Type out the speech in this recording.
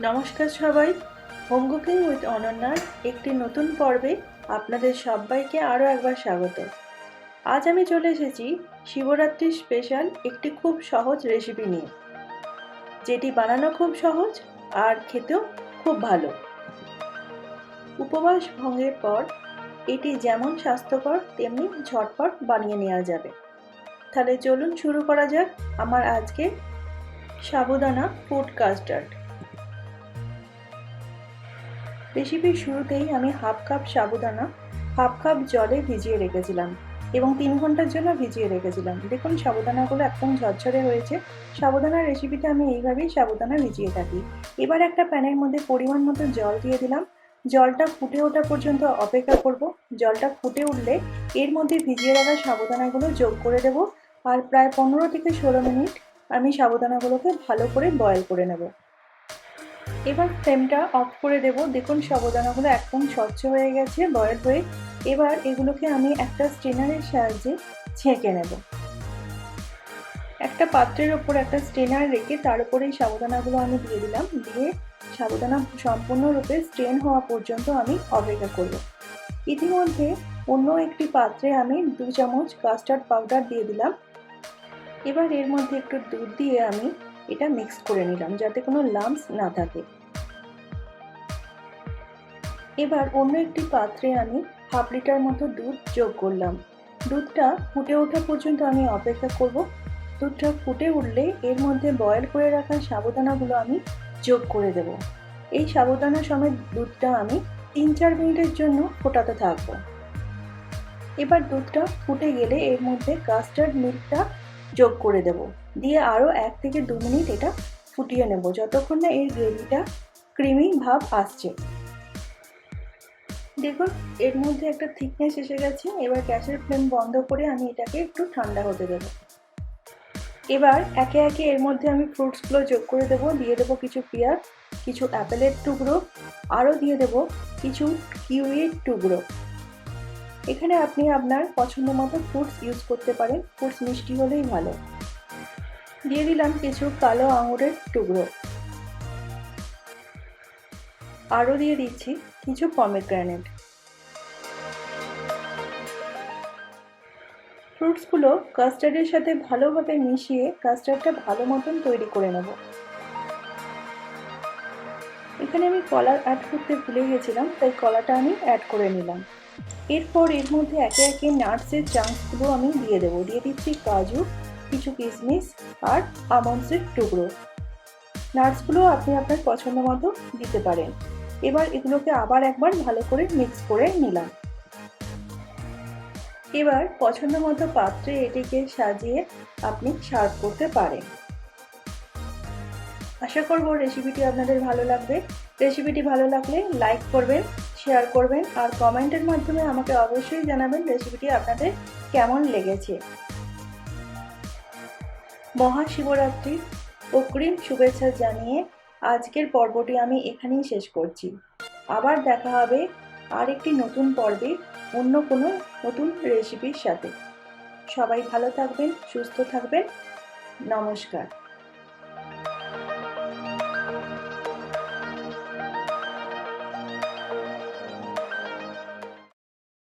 নমস্কার সবাই, home cooking with অনন্যার একটি নতুন পর্বে আপনাদের সবাইকে আরও একবার স্বাগত। আজ আমি চলে এসেছি শিবরাত্রি স্পেশাল একটি খুব সহজ রেসিপি নিয়ে, যেটি বানানো খুব সহজ আর খেতেও খুব ভালো। উপবাস ভঙ্গের পর এটি যেমন স্বাস্থ্যকর তেমনি ঝটপট বানিয়ে নেওয়া যাবে। তাহলে চলুন শুরু করা যাক আমার আজকে সাবুদানা ফুড কাস্টার্ড রেসিপির শুরুতেই আমি হাফ কাপ সাবুদানা হাফ কাপ জলে ভিজিয়ে রেখেছিলাম এবং 3 ঘন্টার জন্য ভিজিয়ে রেখেছিলাম। দেখুন সাবুদানাগুলো একদম ঝরঝরে হয়েছে। সাবুদানার রেসিপিতে আমি এইভাবেই সাবুদানা ভিজিয়ে থাকি। এবার একটা প্যানের মধ্যে পরিমাণ মতো জল দিয়ে দিলাম। জলটা ফুটে ওঠা পর্যন্ত অপেক্ষা করব। জলটা ফুটে উঠলে এর মধ্যে ভিজিয়ে রাখা সাবুদানাগুলো যোগ করে দেব আর প্রায় 15 থেকে 16 মিনিট আমি সাবুদানাগুলোকে ভালো করে বয়েল করে নেব। এবার ফ্লেমটা অফ করে দেব। দেখুন সাবুদানাগুলো একদম স্বচ্ছ হয়ে গেছে বয়েল হয়ে। এবার এগুলোকে আমি একটা স্ট্রেনারের সাহায্যে ছেঁকে নেব। একটা পাত্রের ওপর একটা স্ট্রেনার রেখে তার উপরে এই সাবুদানাগুলো আমি দিয়ে দিলাম। দিয়ে সাবুদানা সম্পূর্ণরূপে স্ট্রেন হওয়া পর্যন্ত আমি অপেক্ষা করব। ইতিমধ্যে অন্য একটি পাত্রে আমি 2 চামচ কাস্টার্ড পাউডার দিয়ে দিলাম। এবার এর মধ্যে একটু দুধ দিয়ে আমি এটা মিক্স করে নিলাম যাতে কোনো লাম্পস না থাকে। এবার অন্য একটি পাত্রে আমি হাফ লিটার মতো দুধ যোগ করলাম। দুধটা ফুটে ওঠা পর্যন্ত আমি অপেক্ষা করব। দুধটা ফুটে উঠলে এর মধ্যে বয়েল করে রাখা সাবুদানাগুলো আমি যোগ করে দেব। এই সাবুদানা সমেত দুধটা আমি 3-4 মিনিটের জন্য ফোটাতে থাকবো। এবার দুধটা ফুটে গেলে এর মধ্যে কাস্টার্ড মিল্কটা যোগ করে দেব। দিয়ে আরও 1 থেকে 2 মিনিট এটা ফুটিয়ে নেব যতক্ষণ না এর গ্রেভিটা ক্রিমি ভাব আসছে। দেখুন এর মধ্যে একটা থিকনেস এসে গেছে। এবার গ্যাসের ফ্লেম বন্ধ করে আমি এটাকে একটু ঠান্ডা হতে দেব। এবার একে একে এর মধ্যে আমি ফ্রুটসগুলো যোগ করে দেব। দিয়ে দেবো কিছু পেঁয়াজ, কিছু অ্যাপেলের টুকরো, আরও দিয়ে দেবো কিছু কিউইর টুকরো। এখানে আপনি আপনার পছন্দ মতো ফ্রুটস ইউজ করতে পারেন, ফ্রুটস মিষ্টি হলেই ভালো। দিয়ে দিলাম কিছু কালো আঙুরের টুকরো, আরও দিয়ে দিচ্ছি কিছু পমেগ্রেনেট। ফ্রুটসগুলো কাস্টার্ডের সাথে ভালোভাবে মিশিয়ে কাস্টার্ডটা ভালো মতন তৈরি করে নেব। এখানে আমি কলা অ্যাড করতে ভুলে গেছিলাম, তাই কলাটা আমি অ্যাড করে নিলাম। এরপর এর মধ্যে একে একে নাটসের চাঙ্কসগুলো আমি দিয়ে দেবো। দিয়ে দিচ্ছি কাজু, কিছু কিশমিশ আর আমন্ডসের টুকরো। নাটসগুলো আপনি আপনার পছন্দ মতো দিতে পারেন। এবার এগুলোকে আবার একবার ভালো করে মিক্স করে নিলাম। এবার পছন্দ মতো পাত্রে এটিকে সাজিয়ে আপনি সার্ভ করতে পারেন। আশা করব রেসিপিটি আপনাদের ভালো লাগবে। রেসিপিটি ভালো লাগলে লাইক করবেন, শেয়ার করবেন আর কমেন্টের মাধ্যমে আমাকে অবশ্যই জানাবেন রেসিপিটি আপনাদের কেমন লেগেছে। মহাশিবরাত্রির অগ্রিম শুভেচ্ছা জানিয়ে আজকের পর্বটি আমি এখানেই শেষ করছি। আবার দেখা হবে আরেকটি নতুন পর্বে অন্য কোনো নতুন রেসিপির সাথে। সবাই ভালো থাকবেন, সুস্থ থাকবেন। নমস্কার।